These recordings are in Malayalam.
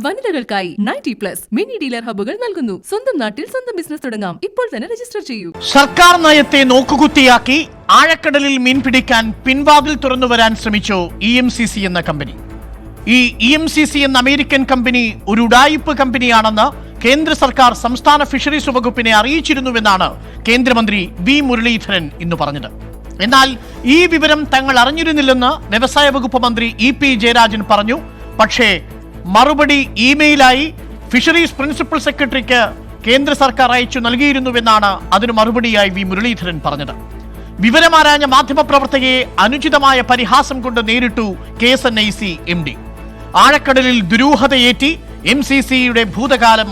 വനിതകൾക്കായി 90+ മിനി ഡീലർ ഹബ്ബുകൾ നൽകുന്നു. സ്വന്തം നാട്ടിൽ സ്വന്തം ബിസിനസ് തുടങ്ങാം. ഇപ്പോൾ തന്നെ രജിസ്റ്റർ ചെയ്യൂ. സർക്കാർ നയത്തെ നോക്കുകുത്തിയാക്കി ആഴക്കടലിൽ മീൻ പിടിക്കാൻ പിൻവാതിൽ തുറന്നു വരാൻ ശ്രമിച്ചു EMCC എന്ന കമ്പനി. ഈ EMCC എന്ന അമേരിക്കൻ കമ്പനി ഒരു ഉഡായിപ്പ് കമ്പനിയാണെന്ന് കേന്ദ്ര സർക്കാർ സംസ്ഥാന ഫിഷറീസ് വകുപ്പിനെ അറിയിച്ചിരുന്നുവെന്നാണ് കേന്ദ്രമന്ത്രി വി മുരളീധരൻ ഇന്ന് പറഞ്ഞത്. എന്നാൽ ഈ വിവരം തങ്ങൾ അറിഞ്ഞിരുന്നില്ലെന്ന് വ്യവസായ വകുപ്പ് മന്ത്രി EP ജയരാജൻ പറഞ്ഞു. പക്ഷേ മറുപടി ഇമെയിലായി ഫിഷറീസ് പ്രിൻസിപ്പൽ സെക്രട്ടറിക്ക് കേന്ദ്ര സർക്കാർ അയച്ചു നൽകിയിരുന്നുവെന്നാണ് അതിന് മറുപടിയായി വി മുരളീധരൻ പറഞ്ഞത്. വിവരമാരാഞ്ഞ മാധ്യമപ്രവർത്തകയെ അനുചിതമായ പരിഹാസം കൊണ്ട് നേരിട്ടു KSNIC MD. ആഴക്കടലിൽ ദുരൂഹതയേറ്റി MCCയുടെ ഭൂതകാലം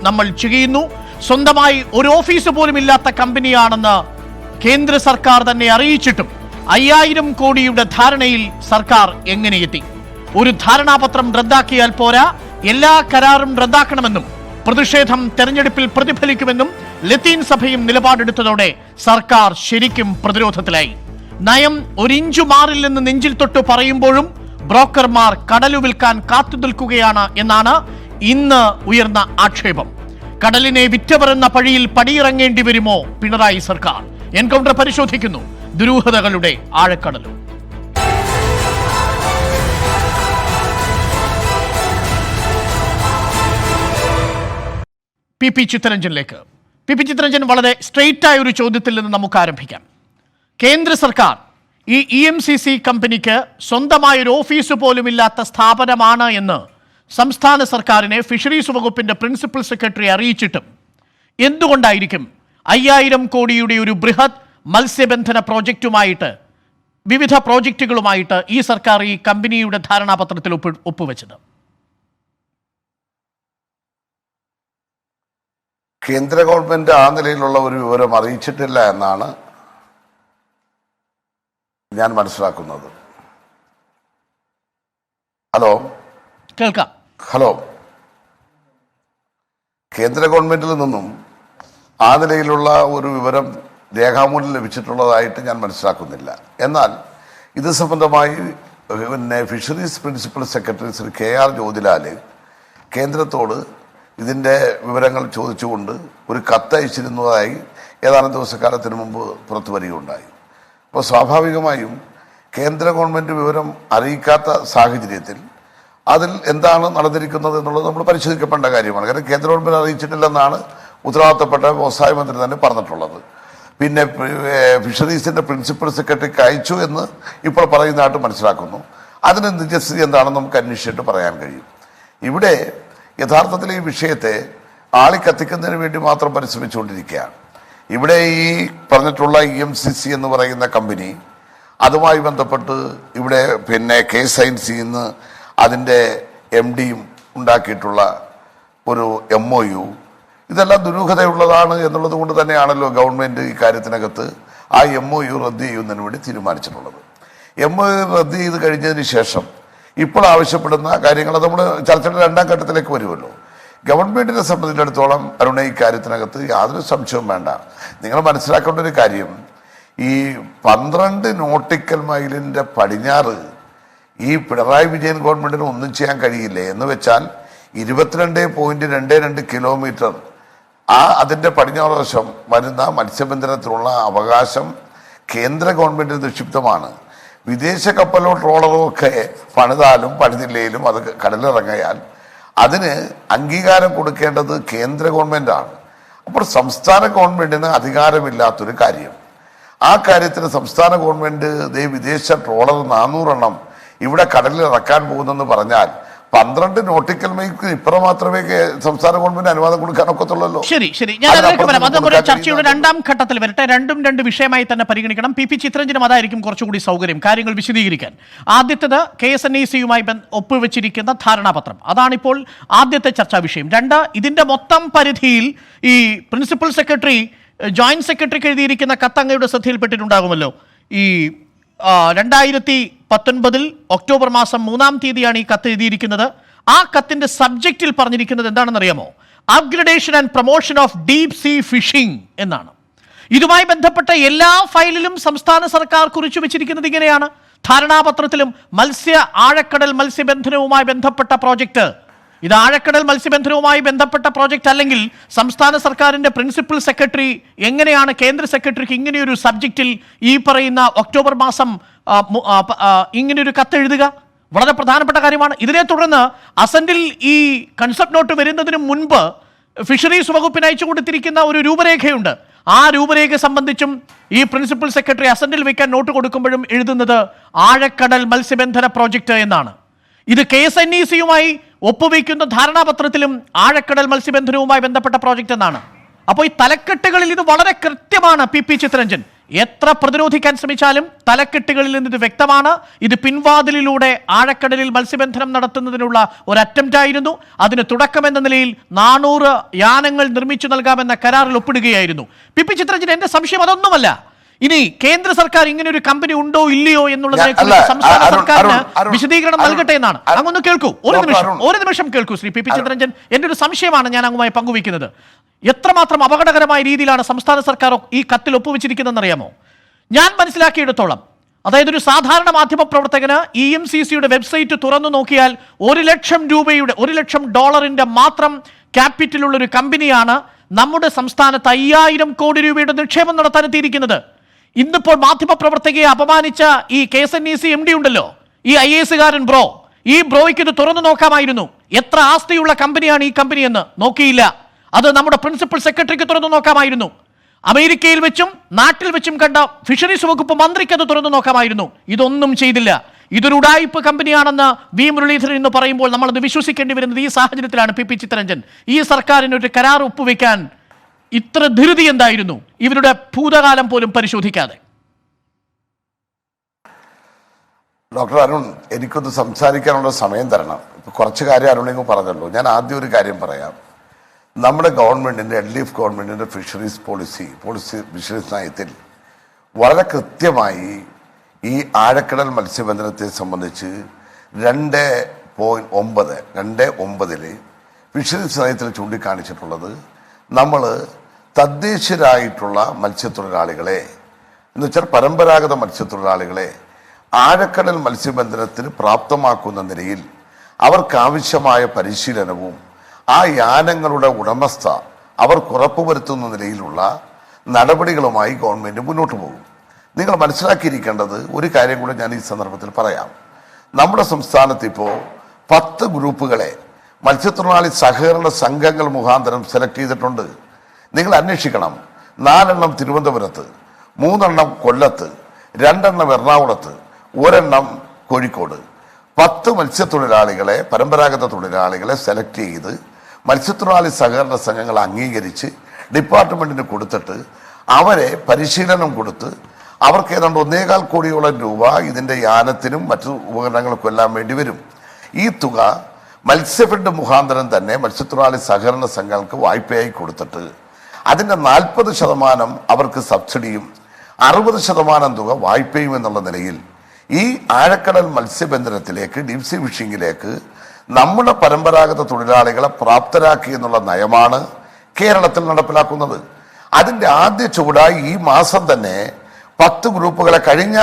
നമ്മൾ ചെയ്യുന്നു, സ്വന്തമായി ഒരു ഓഫീസ് പോലും ഇല്ലാത്ത കമ്പനിയാണെന്ന് കേന്ദ്ര സർക്കാർ തന്നെ അറിയിച്ചിട്ടും 5000 കോടിയുടെ ധാരണയിൽ സർക്കാർ എങ്ങനെ എത്തി? ഒരു ധാരണാപത്രം റദ്ദാക്കിയാൽ പോരാ, എല്ലാ കരാറും റദ്ദാക്കണമെന്നും പ്രതിഷേധം തെരഞ്ഞെടുപ്പിൽ പ്രതിഫലിക്കുമെന്നും ലത്തീൻ സഭയും നിലപാടെടുത്തതോടെ സർക്കാർ ശരിക്കും പ്രതിരോധത്തിലായി. നയം ഒരിഞ്ചു മാറില്ലെന്ന് നെഞ്ചിൽ തൊട്ട് പറയുമ്പോഴും ബ്രോക്കർമാർ കടലു വിൽക്കാൻ കാത്തുനിൽക്കുകയാണ് എന്നാണ് ഇന്ന് ഉയർന്ന ആക്ഷേപം. കടലിനെ വിറ്റവരെന്ന പഴിയിൽ പടിയിറങ്ങേണ്ടി വരുമോ പിണറായി സർക്കാർ? എൻകൗണ്ടർ പരിശോധിക്കുന്നു ദുരൂഹതകളുടെ ആഴക്കടലും. PP ചിത്തരഞ്ജനിലേക്ക്. PP ചിത്തരഞ്ജൻ, വളരെ സ്ട്രെയിറ്റ് ആയ ഒരു ചോദ്യത്തിൽ നിന്ന് നമുക്ക് ആരംഭിക്കാം. കേന്ദ്ര സർക്കാർ ഈ EMCC കമ്പനിക്ക് സ്വന്തമായൊരു ഓഫീസ് പോലും ഇല്ലാത്ത സ്ഥാപനമാണ് എന്ന് സംസ്ഥാന സർക്കാരിനെ ഫിഷറീസ് വകുപ്പിന്റെ പ്രിൻസിപ്പൽ സെക്രട്ടറി അറിയിച്ചിട്ടും എന്തുകൊണ്ടായിരിക്കും 5000 കോടിയുടെ ഒരു ബൃഹത് മത്സ്യബന്ധന പ്രോജക്റ്റുമായിട്ട്, വിവിധ പ്രോജക്റ്റുകളുമായിട്ട് ഈ സർക്കാർ ഈ കമ്പനിയുടെ ധാരണാപത്രത്തിൽ ഒപ്പുവെച്ചത്? കേന്ദ്ര ഗവൺമെന്റ് ആ നിലയിലുള്ള ഒരു വിവരം അറിയിച്ചിട്ടില്ല എന്നാണ് ഞാൻ മനസ്സിലാക്കുന്നത്. ഹലോ, കേൾക്കാം. ഹലോ, കേന്ദ്ര ഗവൺമെന്റിൽ നിന്നും ആ നിലയിലുള്ള ഒരു വിവരം രേഖാമൂലം ലഭിച്ചിട്ടുള്ളതായിട്ട് ഞാൻ മനസ്സിലാക്കുന്നില്ല. എന്നാൽ ഇത് സംബന്ധമായി fisheries principal secretary Shri KR Jyothilal കേന്ദ്രത്തോട് ഇതിൻ്റെ വിവരങ്ങൾ ചോദിച്ചുകൊണ്ട് ഒരു കത്തയച്ചിരുന്നതായി ഏതാനും ദിവസക്കാലത്തിന് മുമ്പ് പുറത്തു വരികയുണ്ടായി. അപ്പോൾ സ്വാഭാവികമായും കേന്ദ്ര ഗവൺമെൻറ് വിവരം അറിയിക്കാത്ത സാഹചര്യത്തിൽ അതിൽ എന്താണ് നടന്നിരിക്കുന്നത് എന്നുള്ളത് നമ്മൾ പരിശോധിക്കപ്പെടേണ്ട കാര്യമാണ്. കാരണം കേന്ദ്ര ഗവൺമെൻറ് അറിയിച്ചിട്ടില്ലെന്നാണ് ഉത്തരവാദിത്തപ്പെട്ട വ്യവസായ മന്ത്രി തന്നെ പറഞ്ഞിട്ടുള്ളത്. പിന്നെ ഫിഷറീസിൻ്റെ പ്രിൻസിപ്പൽ സെക്രട്ടറിക്ക് അയച്ചു എന്ന് ഇപ്പോൾ പറയുന്നതായിട്ട് മനസ്സിലാക്കുന്നു. അതിന് നിജസ്ഥിതി എന്താണെന്ന് നമുക്ക് അന്വേഷിച്ചിട്ട് പറയാൻ കഴിയും. ഇവിടെ യഥാർത്ഥത്തിൽ ഈ വിഷയത്തെ ആളിക്കത്തിക്കുന്നതിന് വേണ്ടി മാത്രം പരിശ്രമിച്ചുകൊണ്ടിരിക്കുകയാണ്. ഇവിടെ ഈ പറഞ്ഞിട്ടുള്ള EMCC എന്ന് പറയുന്ന കമ്പനി, അതുമായി ബന്ധപ്പെട്ട് ഇവിടെ KSNIC അതിൻ്റെ MDയും ഉണ്ടാക്കിയിട്ടുള്ള ഒരു MOU, ഇതെല്ലാം ദുരൂഹതയുള്ളതാണ് എന്നുള്ളത് കൊണ്ട് തന്നെയാണല്ലോ ഗവൺമെൻറ് ഈ കാര്യത്തിനകത്ത് ആ MOU റദ്ദ് ചെയ്യുന്നതിന് വേണ്ടി തീരുമാനിച്ചിട്ടുള്ളത്. MOU റദ്ദ് ചെയ്ത് കഴിഞ്ഞതിന് ശേഷം ഇപ്പോൾ ആവശ്യപ്പെടുന്ന കാര്യങ്ങൾ നമ്മുടെ ചർച്ചയുടെ 2ാം ഘട്ടത്തിലേക്ക് വരുമല്ലോ. ഗവൺമെൻറ്റിനെ സംബന്ധിച്ചിടത്തോളം അരുണ ഈ കാര്യത്തിനകത്ത് യാതൊരു സംശയവും വേണ്ട. നിങ്ങൾ മനസ്സിലാക്കേണ്ട ഒരു കാര്യം, ഈ 12 നോട്ടിക്കൽ മൈലിൻ്റെ പടിഞ്ഞാറ് ഈ പിണറായി വിജയൻ ഗവൺമെൻറ്റിന് ഒന്നും ചെയ്യാൻ കഴിയില്ലേ എന്ന് വെച്ചാൽ 22.22 കിലോമീറ്റർ അതിൻ്റെ പടിഞ്ഞാറ് വശം വരുന്ന മത്സ്യബന്ധനത്തിനുള്ള അവകാശം കേന്ദ്ര ഗവൺമെൻറ്റിന് നിക്ഷിപ്തമാണ്. വിദേശ കപ്പലോ ട്രോളറോ ഒക്കെ പണിതാലും പണിതില്ലേലും അത് കടലിറങ്ങിയാൽ അതിന് അംഗീകാരം കൊടുക്കേണ്ടത് കേന്ദ്ര ഗവൺമെൻറ്റാണ്. അപ്പോൾ സംസ്ഥാന ഗവൺമെൻറ്റിന് അധികാരമില്ലാത്തൊരു കാര്യം, ആ കാര്യത്തിന് സംസ്ഥാന ഗവൺമെൻറ് വിദേശ ട്രോളർ 400 എണ്ണം ഇവിടെ കടലിൽ ഇറക്കാൻ പോകുന്നെന്ന് പറഞ്ഞാൽ 12 നോട്ടിക്കൽ മൈലിന് ഇപ്പുറം മാത്രമേ സംസ്ഥാന ഗവൺമെന്റ് അനുവാദം കൊടുക്കാനൊക്കത്തുള്ളൂ. ശരി, ഞാൻ ചർച്ചയുടെ 2ാം ഘട്ടത്തിൽ വരട്ടെ. രണ്ടും 2 വിഷയമായി തന്നെ പരിഗണിക്കണം. PP ചിത്തരഞ്ജനും അതായിരിക്കും കുറച്ചുകൂടി സൗകര്യം കാര്യങ്ങൾ വിശദീകരിക്കാൻ. ആദ്യത്തേത് KSNICയുമായി ഒപ്പുവെച്ചിരിക്കുന്ന ധാരണാപത്രം, അതാണിപ്പോൾ ആദ്യത്തെ ചർച്ചാ വിഷയം. 2, ഇതിന്റെ മൊത്തം പരിധിയിൽ ഈ പ്രിൻസിപ്പൽ സെക്രട്ടറി ജോയിന്റ് സെക്രട്ടറിക്ക് എഴുതിയിരിക്കുന്ന കത്തങ്ങയുടെ ശ്രദ്ധയിൽപ്പെട്ടിട്ടുണ്ടാകുമല്ലോ. ഈ 2019 ഒക്ടോബർ മാസം 3-ാം തീയതിയാണ് ഈ കത്ത് എഴുതിയിരിക്കുന്നത്. ആ കത്തിന്റെ സബ്ജക്റ്റിൽ പറഞ്ഞിരിക്കുന്നത് എന്താണെന്നറിയാമോ? Upgradation and promotion of deep sea phishing എന്നാണ്. ഇതുമായി ബന്ധപ്പെട്ട എല്ലാ ഫയലിലും സംസ്ഥാന സർക്കാർ കുറിച്ചു വെച്ചിരിക്കുന്നത് ഇങ്ങനെയാണ്. ധാരണാപത്രത്തിലും ആഴക്കടൽ മത്സ്യബന്ധനവുമായി ബന്ധപ്പെട്ട പ്രോജക്റ്റ് ഇത് ആഴക്കടൽ മത്സ്യബന്ധനവുമായി ബന്ധപ്പെട്ട പ്രോജക്റ്റ് അല്ലെങ്കിൽ സംസ്ഥാന സർക്കാരിന്റെ പ്രിൻസിപ്പൽ സെക്രട്ടറി എങ്ങനെയാണ് കേന്ദ്ര സെക്രട്ടറിക്ക് ഇങ്ങനെയൊരു സബ്ജക്റ്റിൽ ഈ പറയുന്ന ഒക്ടോബർ മാസം ഇങ്ങനെയൊരു കത്തെഴുതുക? വളരെ പ്രധാനപ്പെട്ട കാര്യമാണ്. ഇതിനെ തുടർന്ന് അസന്റിൽ ഈ കൺസെപ്റ്റ് നോട്ട് വരുന്നതിന് മുൻപ് ഫിഷറീസ് വകുപ്പിന് അയച്ചു കൊടുത്തിരിക്കുന്ന ഒരു രൂപരേഖയുണ്ട്. ആ രൂപരേഖ സംബന്ധിച്ചും ഈ പ്രിൻസിപ്പൽ സെക്രട്ടറി അസന്റിൽ വയ്ക്കാൻ നോട്ട് കൊടുക്കുമ്പോഴും എഴുതുന്നത് ആഴക്കടൽ മത്സ്യബന്ധന പ്രോജക്റ്റ് എന്നാണ്. ഇത് KSNEC-യുമായി ഒപ്പുവയ്ക്കുന്ന ധാരണാപത്രത്തിലും ആഴക്കടൽ മത്സ്യബന്ധനവുമായി ബന്ധപ്പെട്ട പ്രോജക്റ്റ് എന്നാണ്. അപ്പോൾ ഈ തലക്കെട്ടുകളിൽ ഇത് വളരെ കൃത്യമാണ്. പി ചിത്രരഞ്ജൻ, എത്ര പ്രതിരോധിക്കാൻ ശ്രമിച്ചാലും തലക്കെട്ടുകളിൽ നിന്ന് ഇത് വ്യക്തമാണ്. ഇത് പിൻവാതിലിലൂടെ ആഴക്കടലിൽ മത്സ്യബന്ധനം നടത്തുന്നതിനുള്ള ഒരു അറ്റംപ്റ്റ് ആയിരുന്നു. അതിന് തുടക്കമെന്ന നിലയിൽ 400 യാനങ്ങൾ നിർമ്മിച്ചു നൽകാമെന്ന കരാറിൽ ഒപ്പിടുകയായിരുന്നു. പി ചിത്രരഞ്ജൻ, എന്റെ സംശയം അതൊന്നുമല്ല. ഇനി കേന്ദ്ര സർക്കാർ ഇങ്ങനെ ഒരു കമ്പനി ഉണ്ടോ ഇല്ലയോ എന്നുള്ളതിനെ കുറിച്ച് സംസ്ഥാന സർക്കാരിന് വിശദീകരണം നൽകട്ടെ എന്നാണ്. അങ്ങൊന്ന് കേൾക്കൂ, ഒരു നിമിഷം കേൾക്കൂ ശ്രീ പി ചിത്രരഞ്ജൻ. എന്റെ ഒരു സംശയമാണ് ഞാൻ അങ്ങുമായി പങ്കുവയ്ക്കുന്നത്. എത്രമാത്രം അപകടകരമായ രീതിയിലാണ് സംസ്ഥാന സർക്കാർ ഈ കത്തിൽ ഒപ്പുവെച്ചിരിക്കുന്നതെന്ന് അറിയാമോ? ഞാൻ മനസ്സിലാക്കിയെടുത്തോളം, അതായത് ഒരു സാധാരണ മാധ്യമ പ്രവർത്തകന് EMCCയുടെ വെബ്സൈറ്റ് തുറന്നു നോക്കിയാൽ 1 ലക്ഷം രൂപയുടെ $1 ലക്ഷം മാത്രം ക്യാപിറ്റലുള്ള ഒരു കമ്പനിയാണ് നമ്മുടെ സംസ്ഥാനത്ത് 5000 കോടി രൂപയുടെ നിക്ഷേപം നടത്താൻ എത്തിയിരിക്കുന്നത്. ഇന്നിപ്പോൾ മാധ്യമപ്രവർത്തകയെ അപമാനിച്ച ഈ KSNEC MD ഉണ്ടല്ലോ, ഈ IAS-കാരൻ ബ്രോ, ഈ ബ്രോയ്ക്ക് ഇത് തുറന്നു നോക്കാമായിരുന്നു. എത്ര ആസ്തിയുള്ള കമ്പനിയാണ് ഈ കമ്പനി എന്ന് നോക്കിയില്ല. അത് നമ്മുടെ പ്രിൻസിപ്പൽ സെക്രട്ടറിക്ക് തുറന്നു നോക്കാമായിരുന്നു. അമേരിക്കയിൽ വെച്ചും നാട്ടിൽ വെച്ചും കണ്ട ഫിഷറീസ് വകുപ്പ് മന്ത്രിക്ക് അത് തുറന്നു നോക്കാമായിരുന്നു. ഇതൊന്നും ചെയ്തില്ല. ഇതൊരു ഉഡായിപ്പ് കമ്പനിയാണെന്ന് വി മുരളീധരൻ എന്ന് പറയുമ്പോൾ നമ്മളത് വിശ്വസിക്കേണ്ടി വരുന്നത് ഈ സാഹചര്യത്തിലാണ്. പി ചിത്രരഞ്ജൻ, ഈ സർക്കാരിന് ഒരു കരാർ ഒപ്പുവെക്കാൻ ഇത്ര ധൃതി എന്തായിരുന്നു, ഇവരുടെ ഭൂതകാലം പോലും പരിശോധിക്കാതെ? ഡോക്ടർ അരുൺ, എനിക്കൊന്ന് സംസാരിക്കാനുള്ള സമയം തരണം. ഇപ്പൊ കുറച്ച് കാര്യം അരുണിങ്ങ് പറഞ്ഞല്ലോ. ഞാൻ ആദ്യം ഒരു കാര്യം പറയാം. നമ്മുടെ ഗവൺമെന്റിന്റെ LDF ഗവൺമെന്റിന്റെ ഫിഷറീസ് ഫിഷറീസ് നയത്തിൽ വളരെ കൃത്യമായി ഈ ആഴക്കടൽ മത്സ്യബന്ധനത്തെ സംബന്ധിച്ച് 2.9 ഫിഷറീസ് നയത്തിൽ ചൂണ്ടിക്കാണിച്ചിട്ടുള്ളത് നമ്മൾ തദ്ദേശീയരായിട്ടുള്ള മത്സ്യത്തൊഴിലാളികളെ എന്ന് വെച്ചാൽ പരമ്പരാഗത മത്സ്യത്തൊഴിലാളികളെ ആഴക്കടൽ മത്സ്യബന്ധനത്തിന് പ്രാപ്തമാക്കുന്ന നിലയിൽ അവർക്കാവശ്യമായ പരിശീലനവും ആ യാനങ്ങളുടെ ഉടമസ്ഥ അവർക്ക് ഉറപ്പുവരുത്തുന്ന നിലയിലുള്ള നടപടികളുമായി ഗവൺമെന്റ് മുന്നോട്ട് പോകും. നിങ്ങൾ മനസ്സിലാക്കിയിരിക്കേണ്ടത് ഒരു കാര്യം കൂടെ ഞാൻ ഈ സന്ദർഭത്തിൽ പറയാം. നമ്മുടെ സംസ്ഥാനത്ത് ഇപ്പോൾ 10 ഗ്രൂപ്പുകളെ മത്സ്യത്തൊഴിലാളി സഹകരണ സംഘങ്ങൾ മുഖാന്തരം സെലക്ട് ചെയ്തിട്ടുണ്ട്. നിങ്ങൾ അന്വേഷിക്കണം. 4 എണ്ണം തിരുവനന്തപുരത്ത്, 3 എണ്ണം കൊല്ലത്ത്, 2 എണ്ണം എറണാകുളത്ത്, 1 എണ്ണം കോഴിക്കോട്. 10 മത്സ്യത്തൊഴിലാളികളെ, പരമ്പരാഗത തൊഴിലാളികളെ സെലക്ട് ചെയ്ത് മത്സ്യത്തൊഴിലാളി സഹകരണ സംഘങ്ങൾ അംഗീകരിച്ച് ഡിപ്പാർട്ട്മെന്റിന് കൊടുത്തിട്ട് അവരെ പരിശീലനം കൊടുത്ത് അവർക്ക് ഏതാണ്ട് 1.25 കോടിയോളം രൂപ ഇതിന്റെ യാനത്തിനും മറ്റു ഉപകരണങ്ങൾക്കും എല്ലാം വേണ്ടി വരും. ഈ തുക മത്സ്യഫെഡ് മുഖാന്തരം തന്നെ മത്സ്യത്തൊഴിലാളി സഹകരണ സംഘങ്ങൾക്ക് വായ്പയായി കൊടുത്തിട്ട് അതിന്റെ 40% അവർക്ക് സബ്സിഡിയും 60% തുക വായ്പയും എന്നുള്ള നിലയിൽ ഈ ആഴക്കടൽ മത്സ്യബന്ധനത്തിലേക്ക് ഡീപ് സീ ഫിഷിംഗിലേക്ക് നമ്മുടെ പരമ്പരാഗത തൊഴിലാളികളെ പ്രാപ്തരാക്കി എന്നുള്ള നയമാണ് കേരളത്തിൽ നടപ്പിലാക്കുന്നത്. അതിന്റെ ആദ്യ ചുവടായി ഈ മാസം തന്നെ 10 ഗ്രൂപ്പുകളെ കഴിഞ്ഞ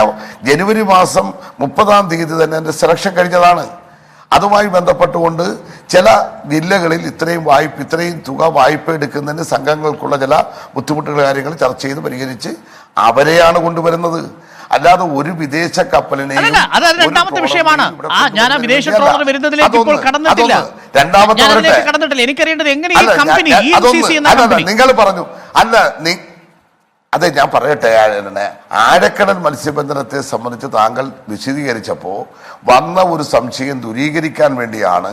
ജനുവരി മാസം 30-ാം തീയതി തന്നെ അതിന്റെ സെലക്ഷൻ കഴിഞ്ഞതാണ്. അതുമായി ബന്ധപ്പെട്ടുകൊണ്ട് ചില ജില്ലകളിൽ ഇത്രയും തുക വായ്പ എടുക്കുന്നതിന് സംഘങ്ങൾക്കുള്ള ചില ബുദ്ധിമുട്ടുകൾ കാര്യങ്ങൾ ചർച്ച ചെയ്ത് പരിഹരിച്ച് അവരെയാണ് കൊണ്ടുവരുന്നത്. അല്ലാതെ ഒരു വിദേശ കപ്പലിനെയും രണ്ടാമത്തെ വിഷയമാണ്. ഞാൻ ആ വിദേശ ട്രോളർ വരുന്നതിലേക്ക് ഇപ്പോൾ കടന്നിട്ടില്ല. എനിക്കറിയേണ്ടത് എങ്ങനെ നിങ്ങൾ പറഞ്ഞു അല്ല അതെ ഞാൻ പറയട്ടെ. ആഴക്കടൽ മത്സ്യബന്ധനത്തെ സംബന്ധിച്ച് താങ്കൾ വിശദീകരിച്ചപ്പോൾ വന്ന ഒരു സംശയം ദൂരീകരിക്കാൻ വേണ്ടിയാണ്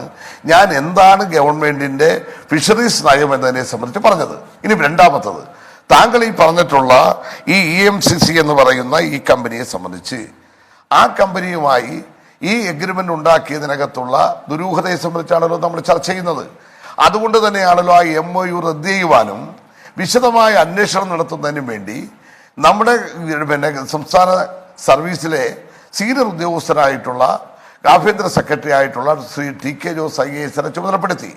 ഞാൻ എന്താണ് ഗവൺമെന്റിന്റെ ഫിഷറീസ് നയം എന്നതിനെ സംബന്ധിച്ച് പറഞ്ഞത്. ഇനി രണ്ടാമത്തത്, താങ്കൾ ഈ പറഞ്ഞിട്ടുള്ള ഈ EMCC എന്ന് പറയുന്ന ഈ കമ്പനിയെ സംബന്ധിച്ച് ആ കമ്പനിയുമായി ഈ എഗ്രിമെന്റ് ഉണ്ടാക്കിയതിനകത്തുള്ള ദുരൂഹതയെ സംബന്ധിച്ചാണല്ലോ നമ്മൾ ചർച്ച ചെയ്യുന്നത്. അതുകൊണ്ട് തന്നെയാണല്ലോ ആ MOU റദ്ദ് ചെയ്യുവാനും വിശദമായ അന്വേഷണം നടത്തുന്നതിനും വേണ്ടി നമ്മുടെ സംസ്ഥാന സർവീസിലെ സീനിയർ ഉദ്യോഗസ്ഥരായിട്ടുള്ള ആഭ്യന്തര സെക്രട്ടറി ആയിട്ടുള്ള ശ്രീ TK ജോസ് IAS ചുമതലപ്പെടുത്തി.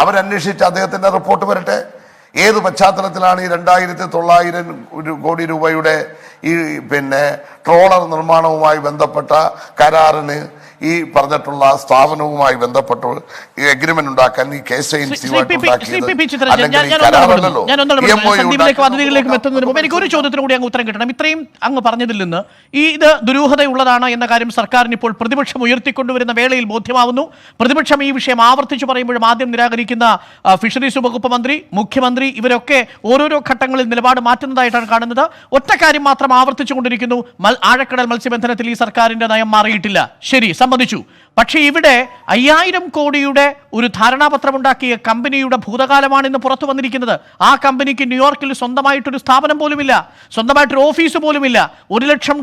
അവരന്വേഷിച്ച് അദ്ദേഹത്തിന്റെ റിപ്പോർട്ട് വരട്ടെ. ഏത് പശ്ചാത്തലത്തിലാണ് ഈ 2900 കോടി രൂപയുടെ ഈ ട്രോളർ നിർമ്മാണവുമായി ബന്ധപ്പെട്ട കരാറിന് ഈ പറഞ്ഞിട്ടുള്ള സ്ഥാപനവുമായി ബന്ധപ്പെട്ട് ഈ അഗ്രിമെന്റ് ഉണ്ടാക്കാൻ ഈ എനിക്ക് ഒരു ചോദ്യത്തിന് കൂടി അങ്ങ് ഉത്തരം കിട്ടണം. ഇത്രയും അങ്ങ് പറഞ്ഞതിൽ നിന്ന് ഇത് ദുരൂഹതയുള്ളതാണ് എന്ന കാര്യം സർക്കാരിന് ഇപ്പോൾ പ്രതിപക്ഷം ഉയർത്തിക്കൊണ്ടുവരുന്ന വേളയിൽ ബോധ്യമാവുന്നു. പ്രതിപക്ഷം ഈ വിഷയം ആവർത്തിച്ചു പറയുമ്പോഴും ആദ്യം നിരാകരിക്കുന്ന ഫിഷറീസ് വകുപ്പ് മന്ത്രി, മുഖ്യമന്ത്രി ഇവരൊക്കെ ഓരോരോ ഘട്ടങ്ങളിൽ നിലപാട് മാറ്റുന്നതായിട്ടാണ് കാണുന്നത്. ഒറ്റ കാര്യം മാത്രം ആവർത്തിച്ചുകൊണ്ടിരിക്കുന്നു: ആഴക്കടൽ മത്സ്യബന്ധനത്തിൽ ഈ സർക്കാരിന്റെ നയം മാറിയിട്ടില്ല. ശരി, സമ്മതിച്ചു. പക്ഷേ ഇവിടെ 5000 കോടിയുടെ ഒരു ധാരണാപത്രമുണ്ടാക്കിയ കമ്പനിയുടെ ഭൂതകാലമാണ് ഇന്ന് പുറത്തു വന്നിരിക്കുന്നത്. ആ കമ്പനിക്ക് ന്യൂയോർക്കിൽ സ്വന്തമായിട്ടൊരു സ്ഥാപനം പോലുമില്ല, സ്വന്തമായിട്ടൊരു ഓഫീസ് പോലുമില്ല. $1 ലക്ഷം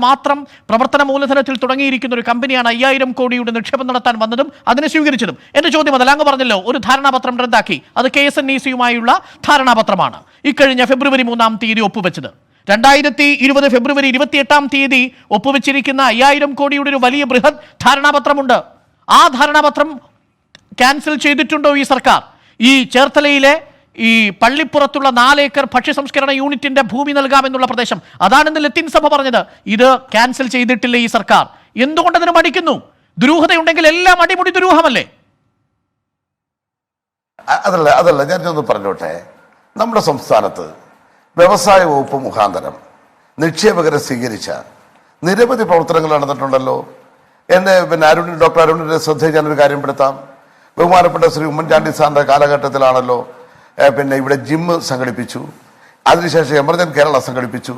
മാത്രം പ്രവർത്തന മൂലധനത്തിൽ തുടങ്ങിയിരിക്കുന്ന ഒരു കമ്പനിയാണ് 5000 കോടിയുടെ നിക്ഷേപം നടത്താൻ വന്നതും അതിനെ സ്വീകരിച്ചതും. എന്റെ ചോദ്യം അതല്ല, അങ്ങ് പറഞ്ഞല്ലോ ഒരു ധാരണാപത്രം റദ്ദാക്കി. അത് KSNECയുമായുള്ള ധാരണാപത്രമാണ് ഇക്കഴിഞ്ഞ ഫെബ്രുവരി 3 ഒപ്പുവെച്ചത്. 2020 ഫെബ്രുവരി 28 ഒപ്പുവെച്ചിരിക്കുന്ന 5000 കോടിയുടെ ഒരു വലിയ ബൃഹത് ധാരണാപത്രമുണ്ട്. ആ ധാരണാപത്രം ക്യാൻസൽ ചെയ്തിട്ടുണ്ടോ ഈ സർക്കാർ? ഈ ചേർത്തലയിലെ ഈ പള്ളിപ്പുറത്തുള്ള 4 ഏക്കർ ഭക്ഷ്യ സംസ്കരണ യൂണിറ്റിന്റെ ഭൂമി നൽകാമെന്നുള്ള പ്രദേശം, അതാണെന്ന് ലത്തീൻ സഭ പറഞ്ഞത്. ഇത് ക്യാൻസൽ ചെയ്തിട്ടില്ല ഈ സർക്കാർ. എന്തുകൊണ്ട് അതിന് മടിക്കുന്നു? ദുരൂഹതയുണ്ടെങ്കിൽ എല്ലാം അടിമുടി ദുരൂഹമല്ലേ? അതല്ല ഞാനൊന്ന് പറഞ്ഞോട്ടെ. നമ്മുടെ സംസ്ഥാനത്ത് വ്യവസായ വകുപ്പ് മുഖാന്തരം നിക്ഷേപകരെ സ്വീകരിച്ച നിരവധി പ്രവർത്തനങ്ങൾ നടന്നിട്ടുണ്ടല്ലോ. എൻ്റെ ഡോക്ടർ അരുണിന്റെ ശ്രദ്ധയിൽ ഞാനൊരു കാര്യം പെടുത്താം. ബഹുമാനപ്പെട്ട ശ്രീ ഉമ്മൻചാണ്ടി സാറിന്റെ കാലഘട്ടത്തിലാണല്ലോ ഇവിടെ ജിമ്മ് സംഘടിപ്പിച്ചു, അതിനുശേഷം എമർജൻ കേരള സംഘടിപ്പിച്ചു.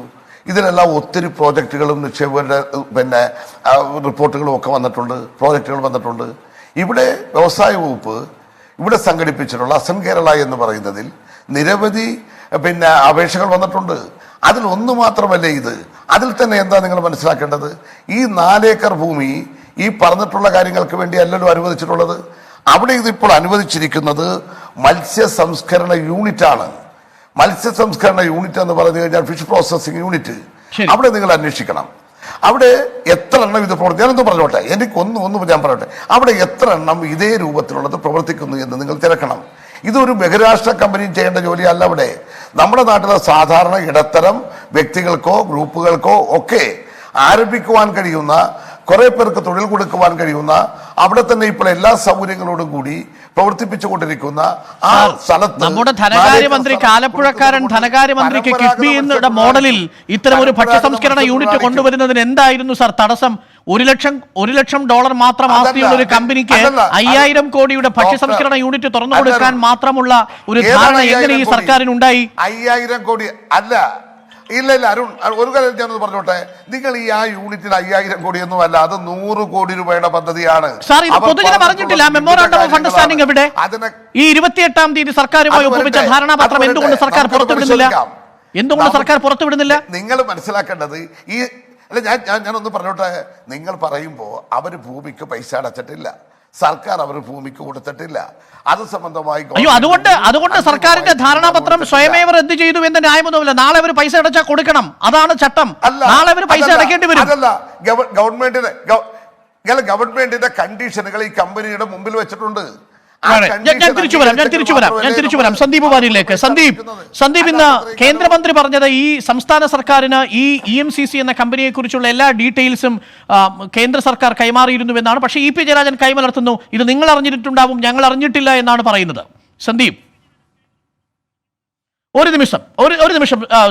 ഇതിലെല്ലാം ഒത്തിരി പ്രോജക്റ്റുകളും നിക്ഷേപകരുടെ റിപ്പോർട്ടുകളും ഒക്കെ വന്നിട്ടുണ്ട്, പ്രോജക്റ്റുകൾ വന്നിട്ടുണ്ട്. ഇവിടെ വ്യവസായ വകുപ്പ് ഇവിടെ സംഘടിപ്പിച്ചിട്ടുള്ള അസൻ കേരള എന്ന് പറയുന്നതിൽ നിരവധി അപേക്ഷകൾ വന്നിട്ടുണ്ട്. അതിൽ ഒന്ന് മാത്രമല്ല ഇത്. അതിൽ തന്നെ എന്താ നിങ്ങൾ മനസ്സിലാക്കേണ്ടത്? ഈ 4 ഏക്കർ ഭൂമി ഈ പറഞ്ഞിട്ടുള്ള കാര്യങ്ങൾക്ക് വേണ്ടി അല്ലല്ലോ അനുവദിച്ചിട്ടുള്ളത്. അവിടെ ഇതിപ്പോൾ അനുവദിച്ചിരിക്കുന്നത് മത്സ്യ സംസ്കരണ യൂണിറ്റാണ്. മത്സ്യ സംസ്കരണ യൂണിറ്റ് എന്ന് പറഞ്ഞു കഴിഞ്ഞാൽ ഫിഷ് പ്രോസസിംഗ് യൂണിറ്റ്. അവിടെ നിങ്ങൾ അന്വേഷിക്കണം, അവിടെ എത്ര എണ്ണം ഇത് ഞാനൊന്ന് പറഞ്ഞോട്ടെ, ഒന്ന് ഞാൻ പറയട്ടെ. അവിടെ എത്ര എണ്ണം ഇതേ രൂപത്തിലുള്ളത് പ്രവർത്തിക്കുന്നു എന്ന് നിങ്ങൾ തിരക്കണം. ഇതൊരു ബഹിരാഷ്ട്ര കമ്പനിയും ചെയ്യേണ്ട ജോലിയല്ല. അവിടെ നമ്മുടെ നാട്ടിലെ സാധാരണ ഇടത്തരം വ്യക്തികൾക്കോ ഗ്രൂപ്പുകൾക്കോ ഒക്കെ ആരംഭിക്കുവാൻ കഴിയുന്ന, കുറെ പേർക്ക് തൊഴിൽ കൊടുക്കുവാൻ കഴിയുന്ന, അവിടെ തന്നെ ഇപ്പോൾ എല്ലാ സൗകര്യങ്ങളോടും കൂടി പ്രവർത്തിപ്പിച്ചുകൊണ്ടിരിക്കുന്ന ആ സ്ഥലത്ത് നമ്മുടെ ധനകാര്യമന്ത്രിക്ക്, ആലപ്പുഴക്കാരൻ ധനകാര്യമന്ത്രിക്ക് കിഫ്ബിയുടെ മോഡലിൽ ഇത്തരം ഒരു ഭക്ഷ്യ സംസ്കരണ യൂണിറ്റ് കൊണ്ടുവരുന്നതിന് എന്തായിരുന്നു സാർ തടസ്സം? $1 ലക്ഷം മാത്രം ആസ്തിയുള്ള ഒരു കമ്പനിക്ക് 5000 കോടിയുടെ ഭക്ഷ്യ സംസ്കരണ യൂണിറ്റ് തുറന്നു കൊടുക്കാൻ മാത്രമുള്ള ഒരു ധാരണ എങ്ങനെ ഈ സർക്കാരിനുണ്ടായി? 5000 കോടി അല്ല. ഇല്ല അരുൺ, ഒരു കാര്യം ഞാനൊന്ന് പറഞ്ഞോട്ടെ. നിങ്ങൾ ഈ ആ യൂണിറ്റിൽ 5000 കോടിയൊന്നും അല്ല, അത് 100 കോടി രൂപയുടെ പദ്ധതിയാണ്. പൊതുജനം അറിഞ്ഞിട്ടില്ല. മെമ്മോറാണ്ടം ഓഫ് അണ്ടർസ്റ്റാൻഡിംഗ് എവിടെ? ഈ 28 സർക്കാരുമായി ഒപ്പുവെച്ച ധാരണാപത്രം എന്തുകൊണ്ട് സർക്കാർ പുറത്തുവിടുന്നില്ല? നിങ്ങൾ മനസ്സിലാക്കേണ്ടത് ഈ അല്ല, ഞാനൊന്ന് പറഞ്ഞോട്ടെ. നിങ്ങൾ പറയുമ്പോ അവര് ഭൂമിക്ക് പൈസ അടച്ചിട്ടില്ല, സർക്കാർ അവർ ഭൂമിക്ക് കൊടുത്തിട്ടില്ല. അത് സംബന്ധമായി അതുകൊണ്ട് സർക്കാരിന്റെ ധാരണാപത്രം സ്വയമേവ റദ്ദ് ചെയ്തു എന്ന ന്യായമൊന്നുമില്ല. നാളെ അവർ പൈസ അടച്ചാൽ കൊടുക്കണം, അതാണ് ചട്ടം. നാളെ അവർ പൈസ അടക്കേണ്ടി വരും. അതല്ല, ഗവൺമെന്റിന്റെ കണ്ടീഷനുകൾ ഈ കമ്പനിയുടെ മുമ്പിൽ വെച്ചിട്ടുണ്ട്. ഞാൻ തിരിച്ചു വരാം സന്ദീപ് വാര്യയിലേക്ക്. സന്ദീപ്, ഇന്ന് കേന്ദ്രമന്ത്രി പറഞ്ഞത് ഈ സംസ്ഥാന സർക്കാരിന് ഈ EMCC എന്ന കമ്പനിയെ കുറിച്ചുള്ള എല്ലാ ഡീറ്റെയിൽസും കേന്ദ്ര സർക്കാർ കൈമാറിയിരുന്നുവെന്നാണ്. പക്ഷേ EP ജയരാജൻ കൈമലർത്തുന്നു, ഇത് നിങ്ങൾ അറിഞ്ഞിട്ടുണ്ടാവും, ഞങ്ങൾ അറിഞ്ഞിട്ടില്ല എന്നാണ് പറയുന്നത്. സന്ദീപ്, ഒരു നിമിഷം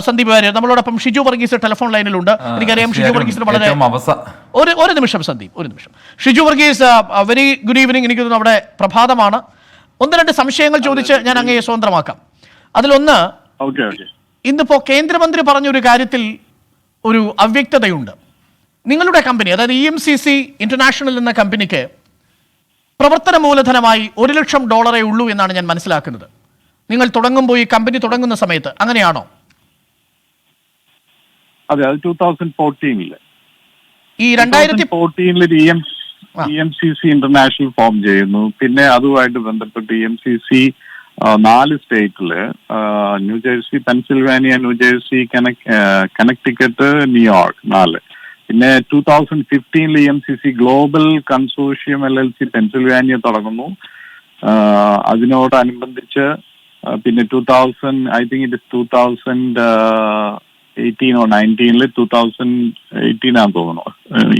സന്ദീപ് വാര്യർ, നമ്മളോടൊപ്പം ഷിജു വർഗീസ് ടെലിഫോൺ ലൈനിലുണ്ട്. എനിക്കറിയാം ഷിജു വർഗീസിന് വളരെ ഒരു നിമിഷം സന്ദീപ്, ഒരു നിമിഷം. Shiju Varghese, very good evening. എനിക്ക് തോന്നുന്നു അവിടെ പ്രഭാതമാണ്. 1-2 സംശയങ്ങൾ ചോദിച്ച് ഞാൻ അങ്ങയെ സ്വതന്ത്രമാക്കാം. അതിലൊന്ന്, ഇന്നിപ്പോ കേന്ദ്രമന്ത്രി പറഞ്ഞൊരു കാര്യത്തിൽ ഒരു അവ്യക്തതയുണ്ട്. നിങ്ങളുടെ കമ്പനി, അതായത് EMCC ഇന്റർനാഷണൽ എന്ന കമ്പനിക്ക് പ്രവർത്തന മൂലധനമായി $1 ലക്ഷം ഉള്ളൂ എന്നാണ് ഞാൻ മനസ്സിലാക്കുന്നത്. നിങ്ങൾ തുടങ്ങുമ്പോൾ ഈ കമ്പനി തുടങ്ങുന്ന സമയത്ത് അങ്ങനെയാണോ? അതെ, അത് 2014 ഈ 2014 EMCC ഇന്റർനാഷണൽ ഫോം ചെയ്യുന്നു. പിന്നെ അതുമായിട്ട് ബന്ധപ്പെട്ട് EMCC 4 സ്റ്റേറ്റില്, New Jersey, Pennsylvania, New Jersey, Connecticut, New York 4. പിന്നെ 2015 EMCC global consortium LLC Pennsylvania തുടങ്ങുന്നു. അതിനോടനുബന്ധിച്ച് പിന്നെ 2018 2018 or 19 2018 ആണെന്ന് തോന്നുന്നു,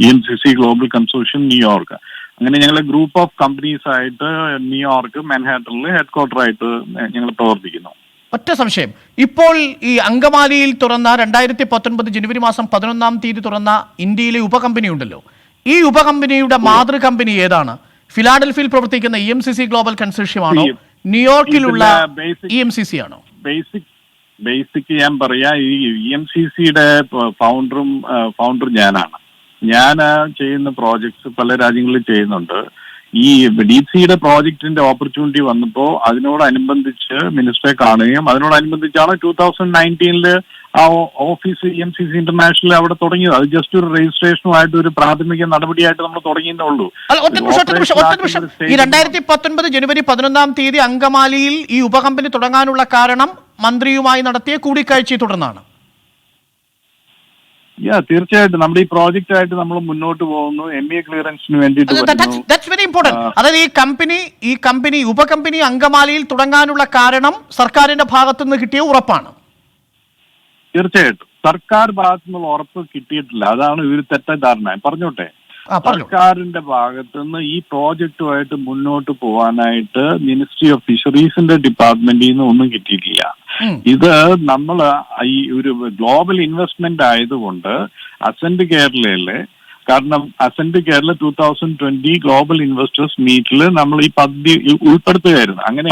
EMCC ഗ്ലോബൽ കൺസോർഷ്യം ന്യൂയോർക്ക്. അങ്ങനെ ഞങ്ങൾ ഗ്രൂപ്പ് ഓഫ് കമ്പനീസ് ആയിട്ട് ന്യൂയോർക്ക് മാൻഹാട്ടനിൽ ഹെഡ്ക്വാർട്ടർ ആയിട്ട് ഞങ്ങൾ പ്രവർത്തിക്കുന്നു. ഒറ്റ സംശയം, ഇപ്പോൾ ഈ അങ്കമാലിയിൽ തുറന്ന 2019 ജനുവരി മാസം 11 തുറന്ന ഇന്ത്യയിലെ ഉപകമ്പനി ഉണ്ടല്ലോ, ഈ ഉപകമ്പനിയുടെ മാതൃ കമ്പനി ഏതാണ്? ഫിലാഡൽഫിയയിൽ പ്രവർത്തിക്കുന്ന EMCC ഗ്ലോബൽ കൺസോർഷ്യം ആണോ, ന്യൂയോർക്കിലുള്ള EMCC ആണോ? ബേസിക് ഞാൻ പറയാ, ഈ EMCCയുടെ ഫൗണ്ടർ ഞാനാണ്. ഞാൻ ചെയ്യുന്ന പ്രോജക്ട്സ് പല രാജ്യങ്ങളിൽ ചെയ്യുന്നുണ്ട്. ഈ DeepSeaയുടെ പ്രോജക്റ്റിന്റെ ഓപ്പർച്യൂണിറ്റി വന്നപ്പോൾ അതിനോടനുബന്ധിച്ച് മിനിസ്റ്ററെ കാണുകയും അതിനോടനുബന്ധിച്ചാണ് 2019 ആ ഓഫീസ് EMCC ഇന്റർനാഷണൽ അവിടെ തുടങ്ങിയത്. അത് ജസ്റ്റ് ഒരു രജിസ്ട്രേഷനുമായിട്ട് ഒരു പ്രാഥമിക നടപടിയായിട്ട് നമ്മൾ തുടങ്ങിയതേ ഉള്ളൂ. ഈ 2019 ജനുവരി 11 അങ്കമാലിയിൽ ഈ ഉപകമ്പനി തുടങ്ങാനുള്ള കാരണം മന്ത്രിയുമായി നടത്തിയ കൂടിക്കാഴ്ചയെ തുടർന്നാണ്. തീർച്ചയായിട്ടും നമ്മുടെ ഈ പ്രോജക്റ്റ് ആയിട്ട് നമ്മൾ മുന്നോട്ട് പോകുന്നു. MBA ക്ലിയറൻസിന് വേണ്ടിയിട്ട്. അതായത് ഈ കമ്പനി ഉപകമ്പനി അങ്കമാലിയിൽ തുടങ്ങാനുള്ള കാരണം സർക്കാരിന്റെ ഭാഗത്തു നിന്ന് കിട്ടിയ ഉറപ്പാണ്. തീർച്ചയായിട്ടും സർക്കാർ ഭാഗത്തു നിന്നുള്ള ഉറപ്പ് കിട്ടിയിട്ടില്ല. അതാണ് ഒരു തെറ്റിദ്ധാരണ. പറഞ്ഞോട്ടെ, സർക്കാരിന്റെ ഭാഗത്തു നിന്ന് ഈ പ്രോജക്റ്റുമായിട്ട് മുന്നോട്ട് പോകാനായിട്ട് മിനിസ്ട്രി ഓഫ് ഫിഷറീസിന്റെ ഡിപ്പാർട്ട്മെന്റിൽ നിന്ന് ഒന്നും കിട്ടിയിട്ടില്ല. ഇത് നമ്മൾ ഈ ഒരു ഗ്ലോബൽ ഇൻവെസ്റ്റ്മെന്റ് ആയതുകൊണ്ട് അസെന്റ് കേരളയിലെ, കാരണം അസെന്റ് കേരള 2020 ഗ്ലോബൽ ഇൻവെസ്റ്റേഴ്സ് മീറ്റിൽ നമ്മൾ ഈ പദ്ധതി ഉൾപ്പെടുത്തുകയായിരുന്നു. അങ്ങനെ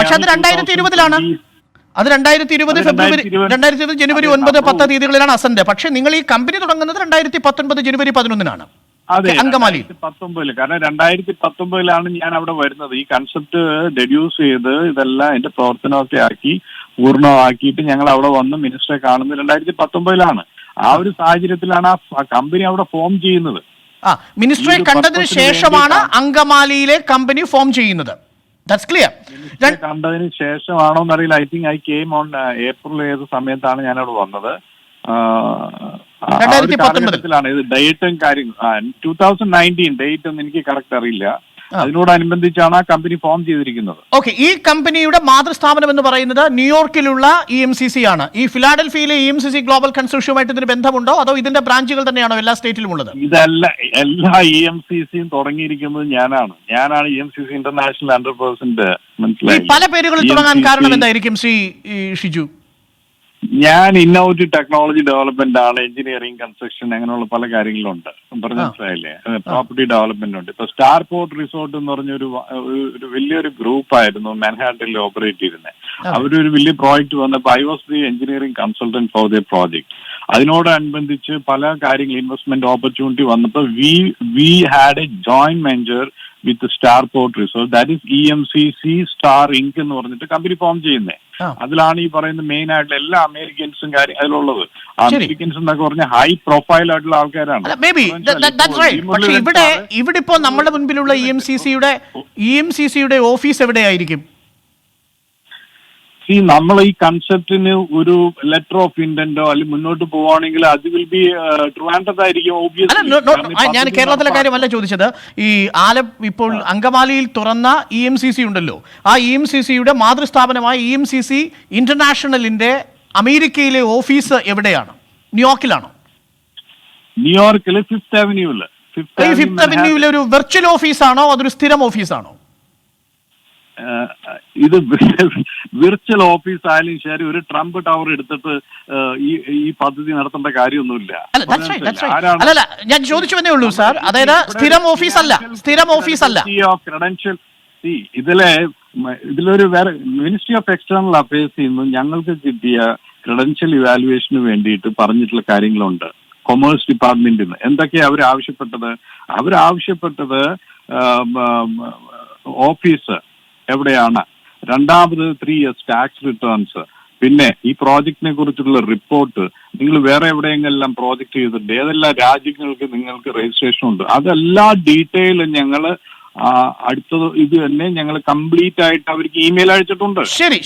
അത് 2020 ഫെബ്രുവരി 2020 ജനുവരി 9, 10 തീയതികളിലാണ് അസന്റ്. പക്ഷേ നിങ്ങൾ ഈ കമ്പനി തുടങ്ങുന്നത് 2019 ജനുവരി 11 അതെ, 2019. കാരണം 2019 ഞാൻ അവിടെ വരുന്നത്. ഈ കൺസെപ്റ്റ് ഡെഡ്യൂസ് ചെയ്ത് ഇതെല്ലാം എന്റെ പ്രവർത്തനമൊക്കെ ആക്കി പൂർണ്ണമാക്കിയിട്ട് ഞങ്ങൾ അവിടെ വന്ന് മിനിസ്റ്ററെ കാണുന്നത് 2019. ആ ഒരു സാഹചര്യത്തിലാണ് ആ കമ്പനി അവിടെ ഫോം ചെയ്യുന്നത്. മിനിസ്റ്ററെ കണ്ടതിന് ശേഷമാണ് അങ്കമാലിയിലെ കമ്പനി ഫോം ചെയ്യുന്നത്. കണ്ടതിന് ശേഷമാണോ എന്നറിയില്ല. I think I came on April ഏത് സമയത്താണ് ഞാൻ അവിടെ വന്നത്. 2019 ഇത് ഡേറ്റും കാര്യം 2019 ഡേറ്റ് ഒന്നും എനിക്ക് കറക്റ്റ് അറിയില്ല. അതിനോടനുബന്ധിച്ചാണ് ആ കമ്പനി ഫോം ചെയ്തിരിക്കുന്നത്. ഓക്കെ, ഈ കമ്പനിയുടെ മാതൃസ്ഥാപനം എന്ന് പറയുന്നത് ന്യൂയോർക്കിലുള്ള EMCC ആണ്. ഈ ഫിലാഡൽഫിയയിലെ EMCC ഗ്ലോബൽ കൺസോർഷ്യമായിട്ട് ഇതിന് ബന്ധമുണ്ടോ, അതോ ഇതിന്റെ ബ്രാഞ്ചുകൾ തന്നെയാണോ എല്ലാ സ്റ്റേറ്റിലും ഉള്ളത്? എല്ലാ EMCCയും തുടങ്ങിയിരിക്കുന്നത് ഞാനാണ്. EMCC ഇന്റർനാഷണൽ എന്റർപ്രൈസിന്റെ. മനസ്സിലായി. പല പേരുകളിൽ തുടങ്ങാൻ കാരണം എന്തായിരിക്കും ശ്രീ ഷിജു? ഞാൻ ഇന്നോവേറ്റീവ് ടെക്നോളജി ഡെവലപ്മെന്റ് ആണ്, എഞ്ചിനീയറിംഗ്, കൺസ്ട്രക്ഷൻ, അങ്ങനെയുള്ള പല കാര്യങ്ങളുണ്ട്. മനസ്സിലായില്ലേ? പ്രോപ്പർട്ടി ഡെവലപ്മെന്റ് ഉണ്ട്. ഇപ്പൊ സ്റ്റാർ പോർട്ട് റിസോർട്ട് എന്ന് പറഞ്ഞൊരു വലിയൊരു ഗ്രൂപ്പായിരുന്നു മാൻഹാട്ടനിൽ ഓപ്പറേറ്റ് ചെയ്തിരുന്നത്. അവരൊരു വലിയ പ്രോജക്റ്റ് വന്നപ്പോൾ I was the engineering consultant for the project. അതിനോടനുബന്ധിച്ച് പല കാര്യങ്ങൾ ഇൻവെസ്റ്റ്മെന്റ് ഓപ്പർച്യൂണിറ്റി വന്നപ്പോൾ we had a joint venture with star port resort, that is EMCC star Inc എന്ന് പറഞ്ഞിട്ട് കമ്പനി ഫോം ചെയ്യുന്നത്. അതിലാണ് ഈ പറയുന്ന മെയിൻ ആയിട്ടുള്ള എല്ലാ അമേരിക്കൻസും കാര്യം അതിലുള്ളത്. അമേരിക്കൻസ് എന്നൊക്കെ പറഞ്ഞ ഹൈ പ്രൊഫൈൽ ആയിട്ടുള്ള ആൾക്കാരാണ്. പക്ഷേ ഇവിടെ ഇപ്പോ നമ്മുടെ മുൻപിലുള്ള EMCCയുടെ ഓഫീസ് എവിടെയായിരിക്കും? നമ്മൾ ഈ കൺസെപ്റ്റിന് ഒരു ലെറ്റർ ഓഫ് ഇന്റന്റോ അല്ലെങ്കിൽ മുന്നോട്ട് പോവാണെങ്കിൽ അത് വിൽ ബി ട്രിവാൻഡ്രത്തായിരിക്കും. ഞാൻ കേരളത്തിലെ കാര്യമല്ല ചോദിച്ചത്. ഈ ഇപ്പോൾ അങ്കമാലിയിൽ തുറന്ന EMCC ഉണ്ടല്ലോ, ആ EMCCയുടെ മാതൃസ്ഥാപനമായ EMCC ഇന്റർനാഷണലിന്റെ അമേരിക്കയിലെ ഓഫീസ് എവിടെയാണ്? ന്യൂയോർക്കിലാണോ? ന്യൂയോർക്കിലെ ഫിഫ്ത് അവന്യൂവിലെ ഒരു വെർച്വൽ ഓഫീസാണോ, അതൊരു സ്ഥിരം ഓഫീസാണോ? ഇത് വിർച്വൽ ഓഫീസ് ആയാലും ശരി, ഒരു ട്രംപ് ടവർ എടുത്തിട്ട് ഈ പദ്ധതി നടത്തേണ്ട കാര്യമൊന്നുമില്ല. അല്ലല്ല, ഞാൻ ചോദിച്ചുവെന്നേ ഉള്ളൂ സാർ. അതായത് സ്ഥിരം ഓഫീസ് അല്ല. ക്രെഡൻഷ്യൽ ഇതിലൊരു വേറെ മിനിസ്ട്രി ഓഫ് എക്സ്റ്റേണൽ അഫയേഴ്സിൽ നിന്ന് ഞങ്ങൾക്ക് കിട്ടിയ ക്രെഡൻഷ്യൽ ഇവാലുവേഷന് വേണ്ടിയിട്ട് പറഞ്ഞിട്ടുള്ള കാര്യങ്ങളുണ്ട്. കൊമേഴ്സ് ഡിപ്പാർട്ട്മെന്റിൽ നിന്ന് എന്തൊക്കെയാ അവരാവശ്യപ്പെട്ടത് ഓഫീസ് എവിടെയാണ്, രണ്ടാമത് 3 years ടാക്സ് റിട്ടേൺസ്, പിന്നെ ഈ പ്രോജക്റ്റിനെ കുറിച്ചുള്ള റിപ്പോർട്ട്, നിങ്ങൾ വേറെ എവിടെയെങ്കിലും പ്രോജക്റ്റ് ചെയ്തിട്ടുണ്ട്, ഏതെല്ലാം രാജ്യങ്ങൾക്ക് നിങ്ങൾക്ക് രജിസ്ട്രേഷൻ ഉണ്ട്, അതെല്ലാ ഡീറ്റെയിലും ഞങ്ങൾ അടുത്തത് ഇത് തന്നെ ഞങ്ങൾ കംപ്ലീറ്റ് ആയിട്ട് അവർക്ക് ഇമെയിൽ അയച്ചിട്ടുണ്ട്. ശരി,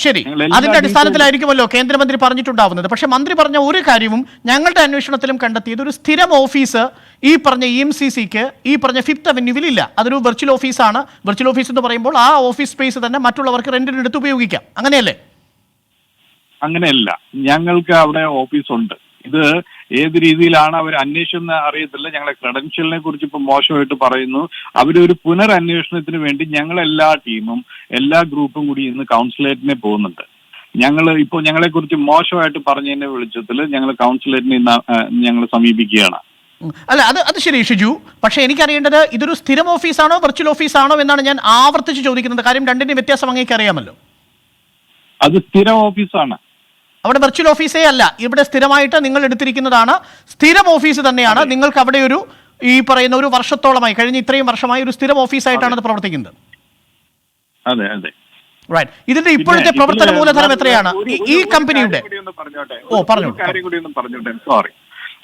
അതിന്റെ അടിസ്ഥാനത്തിലായിരിക്കുമല്ലോ കേന്ദ്രമന്ത്രി പറഞ്ഞിട്ടുണ്ടാവുന്നത്. പക്ഷെ മന്ത്രി പറഞ്ഞ ഒരു കാര്യവും ഞങ്ങളുടെ അന്വേഷണത്തിലും കണ്ടെത്തിയത് ഒരു സ്ഥിരം ഓഫീസ് ഈ പറഞ്ഞ EMCCക്ക് ഈ പറഞ്ഞ ഫിഫ്ത് അവന്യൂവിൽ ഇല്ല. അതൊരു വെർച്വൽ ഓഫീസാണ്. വെർച്വൽ ഓഫീസ് എന്ന് പറയുമ്പോൾ ആ ഓഫീസ് സ്പേസ് തന്നെ മറ്റുള്ളവർക്ക് റെന്റിന് എടുത്ത് ഉപയോഗിക്കാം, അങ്ങനെയല്ലേ? അങ്ങനെയല്ല, ഞങ്ങൾക്ക് അവിടെ ഓഫീസുണ്ട്. ഇത് ഏത് രീതിയിലാണ് അവർ അന്വേഷിച്ചെന്ന് അറിയത്തില്ല. ഞങ്ങളെ ക്രെഡൻഷ്യലിനെ കുറിച്ച് ഇപ്പൊ മോശമായിട്ട് പറയുന്നു. അവരൊരു പുനരന്വേഷണത്തിന് വേണ്ടി ഞങ്ങളെല്ലാ ടീമും എല്ലാ ഗ്രൂപ്പും കൂടി ഇന്ന് കൗൺസിലേറ്റിനെ പോകുന്നുണ്ട്. ഞങ്ങളെ കുറിച്ച് മോശമായിട്ട് പറഞ്ഞതിന്റെ വെളിച്ചത്തിൽ ഞങ്ങൾ കൗൺസിലേറ്റിനെ ഇന്ന് ഞങ്ങൾ സമീപിക്കുകയാണ്. അല്ല, അത് ശരി ഷിജു. പക്ഷേ എനിക്കറിയേണ്ടത് ഇതൊരു സ്ഥിരം ഓഫീസാണോ വെർച്വൽ ഓഫീസാണോ എന്നാണ് ഞാൻ ആവർത്തിച്ച് ചോദിക്കുന്നത്. കാര്യം രണ്ടിന്റെ വ്യത്യാസം അങ്ങേക്ക് അറിയാമല്ലോ. അത് സ്ഥിരം ഓഫീസാണ്. അവിടെ വെർച്വൽ ഓഫീസേ അല്ല, ഇവിടെ സ്ഥിരമായിട്ട് നിങ്ങൾ എടുത്തിരിക്കുന്നതാണ്. സ്ഥിരം ഓഫീസ് തന്നെയാണ്. നിങ്ങൾക്ക് അവിടെ ഈ പറയുന്ന ഒരു വർഷത്തോളമായി, കഴിഞ്ഞ ഇത്രയും വർഷമായി ഒരു സ്ഥിരം ഓഫീസായിട്ടാണ് അത് പ്രവർത്തിക്കുന്നത്. അതെ അതെ, റൈറ്റ്. ഇതിന്റെ ഇപ്പോഴത്തെ പ്രവർത്തന മൂലധനം എത്രയാണ് ഈ കമ്പനിയുടെ? പറഞ്ഞു കാര്യം കൂടി ഒന്ന് പറഞ്ഞോട്ടെ. സോറി.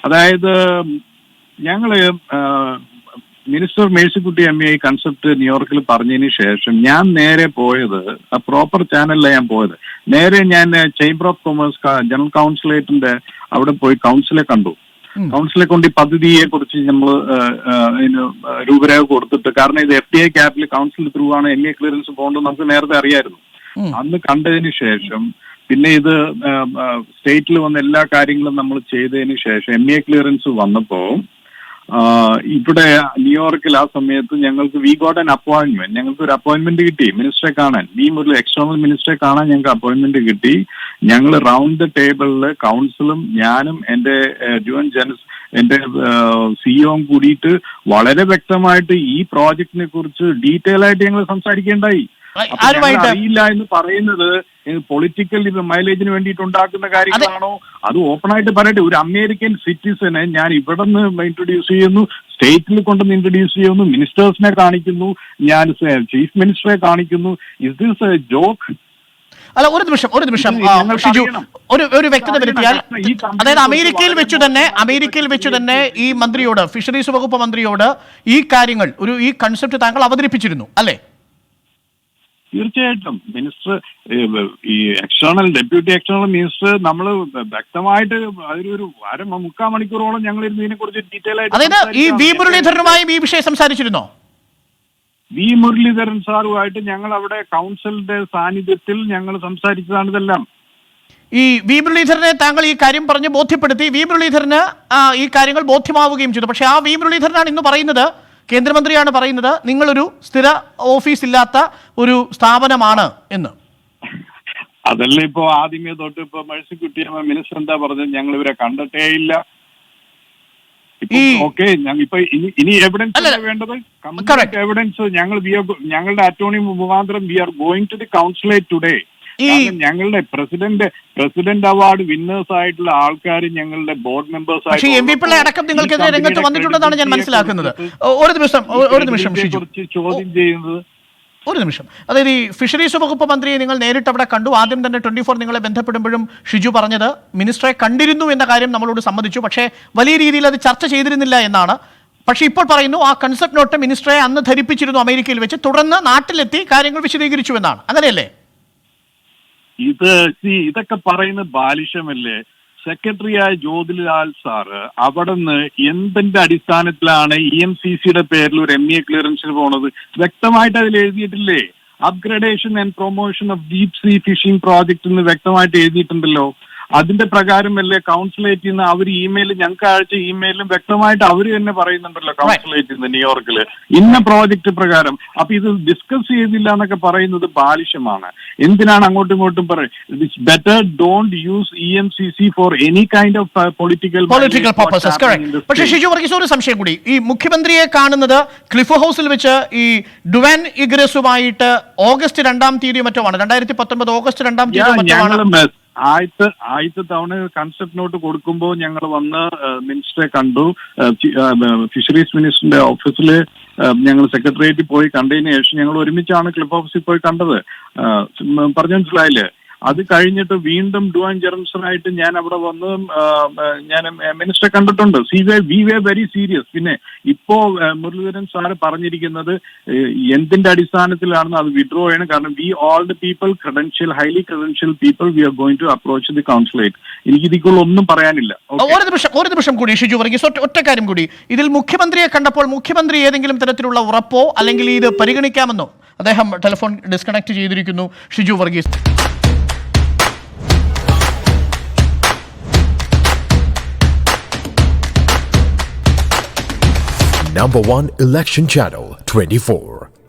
അതായത് ഞങ്ങള് മിനിസ്റ്റർ മേഴ്സിക്കുട്ടി MA കൺസെപ്റ്റ് ന്യൂയോർക്കിൽ പറഞ്ഞതിന് ശേഷം ഞാൻ നേരെ പോയത് ആ പ്രോപ്പർ ചാനലിലാണ് ഞാൻ പോയത്. നേരെ ഞാൻ ചേംബർ ഓഫ് കൊമേഴ്സ് ജനറൽ കൗൺസിലേറ്റിന്റെ അവിടെ പോയി കൗൺസിലെ കണ്ടു. കൗൺസിലെ കൊണ്ട് ഈ പദ്ധതിയെ കുറിച്ച് നമ്മൾ രൂപരേഖ കൊടുത്തിട്ട്, കാരണം ഇത് FDI ക്യാപിറ്റൽ കൗൺസിൽ ത്രൂ ആണ് MA ക്ലിയറൻസ് പോകേണ്ടത് നമുക്ക് നേരത്തെ അറിയായിരുന്നു. അന്ന് കണ്ടതിന് ശേഷം പിന്നെ ഇത് സ്റ്റേറ്റിൽ വന്ന എല്ലാ കാര്യങ്ങളും നമ്മൾ ചെയ്തതിന് ശേഷം MA ക്ലിയറൻസ് വന്നപ്പോ ഇവിടെ ന്യൂയോർക്കിൽ ആ സമയത്ത് ഞങ്ങൾക്ക് വി ഗോട്ട് ആൻ അപ്പോയിന്റ്മെന്റ്. ഞങ്ങൾക്ക് ഒരു അപ്പോയിന്റ്മെന്റ് കിട്ടി മിനിസ്റ്ററെ കാണാൻ. ഒരു എക്സ്റ്റേണൽ മിനിസ്റ്ററെ കാണാൻ ഞങ്ങൾക്ക് അപ്പോയിന്റ്മെന്റ് കിട്ടി. ഞങ്ങൾ റൗണ്ട് ദ ടേബിളിൽ കൗൺസിലും ഞാനും എന്റെ എന്റെ സിഇഒയും കൂടിയിട്ട് വളരെ വ്യക്തമായിട്ട് ഈ പ്രോജക്റ്റിനെ കുറിച്ച് ഡീറ്റെയിൽ ആയിട്ട് ഞങ്ങൾ സംസാരിക്കേണ്ടായി. അറിയില്ല എന്ന് പറയുന്നത് പൊളിറ്റിക്കൽ മൈലേജിന് വേണ്ടിയിട്ട് ഉണ്ടാക്കുന്ന കാര്യങ്ങളാണോ? അത് ഓപ്പൺ ആയിട്ട് പറയട്ടെ. ഒരു അമേരിക്കൻ സിറ്റിസനെ ഞാൻ ഇവിടെ നിന്ന് ഇൻട്രൊഡ്യൂസ് ചെയ്യുന്നു, സ്റ്റേറ്റിൽ കൊണ്ടുവന്ന് ഇൻട്രൊഡ്യൂസ് ചെയ്യുന്നു, മിനിസ്റ്റേഴ്സിനെ കാണിക്കുന്നു, ഞാൻ ചീഫ് മിനിസ്റ്ററെ കാണിക്കുന്നു. Is this A joke? അല്ല, ഒരു നിമിഷം ഷിജു, ഒരു വ്യക്തത വരുത്തിയാൽ, അതായത് അമേരിക്കയിൽ വെച്ച് തന്നെ ഈ മന്ത്രിയോട്, ഫിഷറീസ് വകുപ്പ് മന്ത്രിയോട് ഈ കാര്യങ്ങൾ ഈ കൺസെപ്റ്റ് താങ്കൾ അവതരിപ്പിച്ചിരുന്നു അല്ലേ? തീർച്ചയായിട്ടും. മിനിസ്റ്റർ, ഈ ഡെപ്യൂട്ടി എക്സ്റ്റേണൽ മിനിസ്റ്റർ നമ്മൾ വ്യക്തമായിട്ട് അതിലൊരു 3/4 മണിക്കൂറോളം ഞങ്ങൾ ഇതിനെ കുറിച്ച് ഡീറ്റെയിൽ ആയിട്ട്, അതായത് ഈ വി മുരളീധരനുമായും ഈ വിഷയം സംസാരിച്ചിരുന്നോ? വി മുരളീധരൻ സാറുമായിട്ട് ഞങ്ങൾ അവിടെ കൗൺസിലിന്റെ സാന്നിധ്യത്തിൽ ഞങ്ങൾ സംസാരിച്ചതാണ് ഇതെല്ലാം. ഈ വി മുരളീധരനെ താങ്കൾ ഈ കാര്യം പറഞ്ഞ് ബോധ്യപ്പെടുത്തി. വി മുരളീധരന് ഈ കാര്യങ്ങൾ ബോധ്യമാവുകയും ചെയ്തു. പക്ഷെ ആ വി മുരളീധരനാണ് ഇന്ന് പറയുന്നത്, കേന്ദ്രമന്ത്രിയാണ് പറയുന്നത്, നിങ്ങളൊരു സ്ഥിര ഓഫീസ് ഇല്ലാത്ത ഒരു സ്ഥാപനമാണ് എന്ന്. അതല്ല ഇപ്പൊ ആദ്യമേ തൊട്ട് ഇപ്പൊ മേഴ്സിക്കുട്ടി മിനിസ്റ്റർ എന്താ പറഞ്ഞത്? ഞങ്ങൾ ഇവരെ കണ്ടിട്ടേ ഇല്ല. ഓക്കെ, ഇപ്പൊ ഇനി എവിഡൻസ് വേണ്ടത്? എവിഡൻസ് ഞങ്ങളുടെ അറ്റോർണി മുഖാന്തരം we are going to the consulate today. ഞങ്ങളുടെ പ്രസിഡന്റ് അവാർഡ് വിന്നേഴ്സ് ആയിട്ടുള്ള ആൾക്കാർ ഞങ്ങളുടെ ബോർഡ് മെമ്പേഴ്സ് അടക്കം നിങ്ങൾക്കെതിരെ രംഗത്ത് വന്നിട്ടുണ്ടെന്നാണ് ഞാൻ മനസ്സിലാക്കുന്നത്. ഒരു നിമിഷം ചോദ്യം ചെയ്യുന്നത്. ഒരു നിമിഷം. അതായത് ഈ ഫിഷറീസ് വകുപ്പ് മന്ത്രിയെ നിങ്ങൾ നേരിട്ട് അവിടെ കണ്ടു. ആദ്യം തന്നെ 24 നിങ്ങളെ ബന്ധപ്പെടുമ്പോഴും ഷിജു പറഞ്ഞത് മിനിസ്റ്ററെ കണ്ടിരുന്നു എന്ന കാര്യം നമ്മളോട് സമ്മതിച്ചു. പക്ഷേ വലിയ രീതിയിൽ അത് ചർച്ച ചെയ്തിരുന്നില്ല എന്നാണ്. പക്ഷെ ഇപ്പോൾ പറയുന്നു ആ കൺസെപ്റ്റ് നോട്ട് മിനിസ്റ്ററെ അന്ന് ധരിപ്പിച്ചിരുന്നു അമേരിക്കയിൽ വെച്ച്, തുടർന്ന് നാട്ടിലെത്തി കാര്യങ്ങൾ വിശദീകരിച്ചു എന്നാണ്. അങ്ങനെയല്ലേ? ഇതൊക്കെ പറയുന്നത് ബാലിശമല്ലേ? സെക്രട്ടറിയായ ജ്യോതിലാൽ സാറ് അവിടെ നിന്ന് എന്തിന്റെ അടിസ്ഥാനത്തിലാണ് EMCCയുടെ പേരിൽ ഒരു MA ക്ലിയറൻസിന് പോണത്? വ്യക്തമായിട്ട് അതിൽ എഴുതിയിട്ടില്ലേ? Upgradation and promotion of deep sea fishing project എന്ന് വ്യക്തമായിട്ട് എഴുതിയിട്ടുണ്ടല്ലോ. അതിന്റെ പ്രകാരമല്ലേ കൗൺസിലേറ്റിൽ നിന്ന് അവർ ഇമെയിൽ, ഞങ്ങൾക്ക് അയച്ച ഇമെയിലും വ്യക്തമായിട്ട് അവർ തന്നെ പറയുന്നുണ്ടല്ലോ കൗൺസിലേറ്റിൽ നിന്ന് ന്യൂയോർക്കില് ഇന്ന പ്രോജക്ട് പ്രകാരം. അപ്പൊ ഇത് ഡിസ്കസ് ചെയ്തില്ല എന്നൊക്കെ പറയുന്നത് ബാലിശമാണ്. എന്തിനാണ് അങ്ങോട്ടും ഇങ്ങോട്ടും പറയുന്നത്? It's better don't use EMCC for any kind of political purposes. പക്ഷേ ഷിജു വർഗീസ്, ഒരു സംശയം കൂടി. ഈ മുഖ്യമന്ത്രിയെ കാണുന്നത് ക്ലിഫ് ഹൗസിൽ വെച്ച് ഈ ഡുവാൻ ഇഗ്രസുമായിട്ട് ഓഗസ്റ്റ് 2-ാം തീയതി മറ്റോ ആണ്, 2019 ഓഗസ്റ്റ് 2-ാം തീയതി മറ്റോ ആണ്. ആദ്യത്തെ തവണ കൺസെപ്റ്റ് നോട്ട് കൊടുക്കുമ്പോൾ ഞങ്ങൾ വന്ന് മിനിസ്റ്ററെ കണ്ടു. ഫിഷറീസ് മിനിസ്റ്ററിന്റെ ഓഫീസിൽ ഞങ്ങൾ സെക്രട്ടേറിയറ്റിൽ പോയി കണ്ടതിന് ശേഷം ഞങ്ങൾ ഒരുമിച്ചാണ് ക്ലിഫ് ഓഫീസിൽ പോയി കണ്ടത്. പറഞ്ഞു മനസ്സിലായില്ലേ? അത് കഴിഞ്ഞിട്ട് വീണ്ടും ഡുവാൻ ജെറംസണായിട്ട് ഞാൻ അവിടെ വന്ന് ഞാൻ മിനിസ്റ്ററെ കണ്ടിട്ടുണ്ട്. വി വേ വെരി സീരിയസ്. പിന്നെ ഇപ്പോ മുരളീധരൻ സാറ് പറഞ്ഞിരിക്കുന്നത് എന്തിന്റെ അടിസ്ഥാനത്തിലാണെന്ന് അത് വിഡ്രോ ചെയ്യണം. കാരണം we all the people highly credential people we are going to approach the consulate. എനിക്ക് ഇതിക്കുള്ള ഒന്നും പറയാനില്ല. ഒരു നിമിഷം കൂടി ഷിജു വർഗീസ്, ഒറ്റ കാര്യം കൂടി. ഇതിൽ മുഖ്യമന്ത്രിയെ കണ്ടപ്പോൾ മുഖ്യമന്ത്രി ഏതെങ്കിലും തരത്തിലുള്ള ഉറപ്പോ അല്ലെങ്കിൽ ഇത് പരിഗണിക്കാമെന്നോ? അദ്ദേഹം ടെലിഫോൺ ഡിസ്കണക്ട് ചെയ്തിരിക്കുന്നു. Shiju Varghese. Number 1 election channel 24.